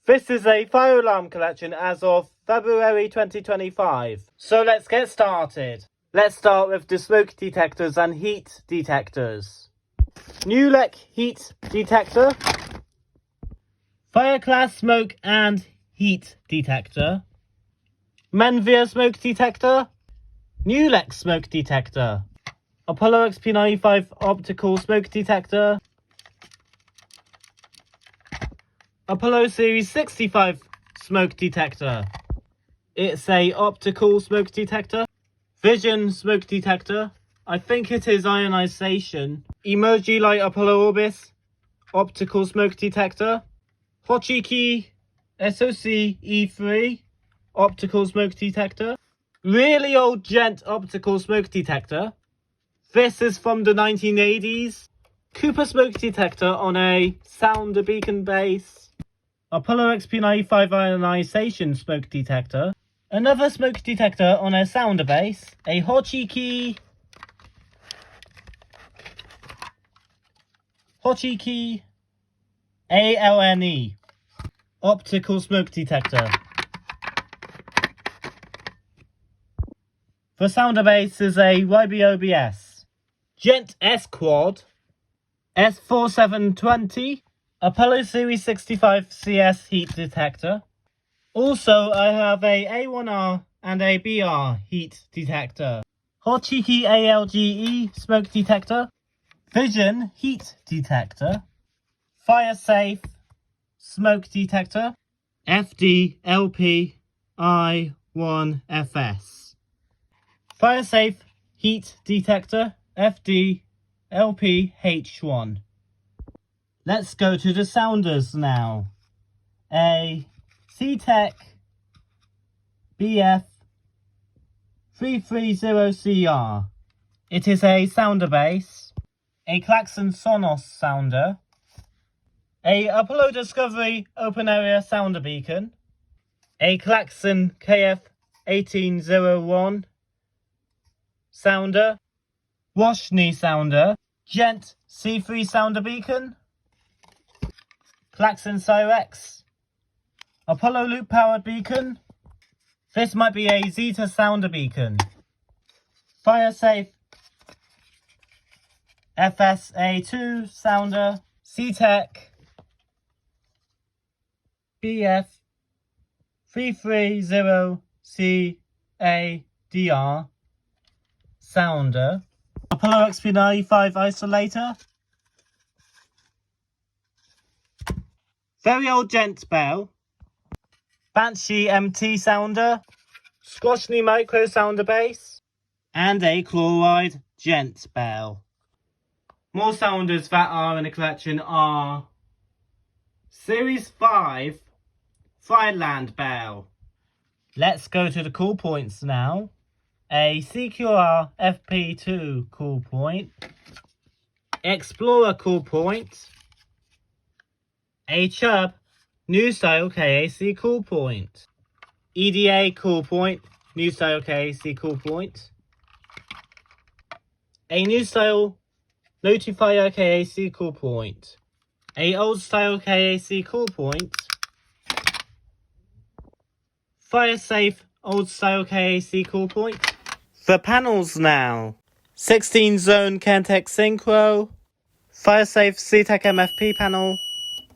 This is a fire alarm collection as of February 2025. So let's get started. Let's start with the smoke detectors and heat detectors. NULEC heat detector. Fire class smoke and heat detector. Menvia smoke detector. NULEC smoke detector. Apollo XP95 optical smoke detector. Apollo Series 65 smoke detector. It's a optical smoke detector. Vision smoke detector. I think it is ionization. Emoji Light Apollo Orbis optical smoke detector. Hochiki SOC E3 optical smoke detector. Really old Gent optical smoke detector. This is from the 1980s. Cooper smoke detector on a sounder beacon base. Apollo XP95 ionization smoke detector. Another smoke detector on a sounder base. A Hochiki ALNE optical smoke detector. The sounder base is a YBOBS. Gent S Quad S4720 Apollo Series 65 CS heat detector. Also, I have a A1R and a BR heat detector. Hochiki ALGE smoke detector. Vision heat detector. Fire safe smoke detector. FDLP-I1FS. Fire safe heat detector. FDLP-H1. Let's go to the sounders now. A CTEC BF 330CR. It is a sounder base. A Klaxon Sonos sounder. A Apollo Discovery open area sounder beacon. A Klaxon KF 1801 sounder. Washney sounder. Gent C3 sounder beacon. Klaxon Cyrex. Apollo loop powered beacon. This might be a Zeta sounder beacon. Fire safe FSA2 sounder. CTEC BF 330CADR sounder. Apollo XP95 isolator. Very old Gent bell. Banshee MT sounder. Squashney micro sounder base. And a chloride Gent bell. More sounders that are in the collection are Series 5 Fireland bell. Let's go to the cool points now. A CQR FP2 cool point. Explorer cool point. A Chubb New Style KAC cool point. EDA cool point. New Style KAC cool point. A New Style Notifier KAC cool point. A Old Style KAC cool point. Fire safe Old Style KAC cool point. The panels now. 16 zone Kentech Synchro. Fire safe CTEC MFP panel.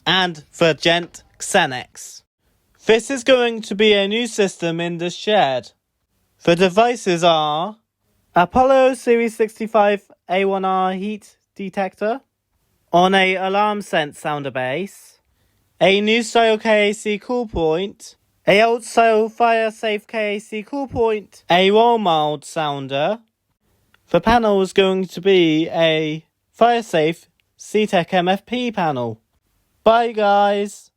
And the Gent Xenex. This is going to be a new system in the shed. The devices are Apollo Series 65 A1R heat detector on a alarm sense sounder base, a new style KAC cool point, a old style fire safe KAC cool point, a wall mild sounder. The panel is going to be a fire safe CTEC MFP panel. Bye guys!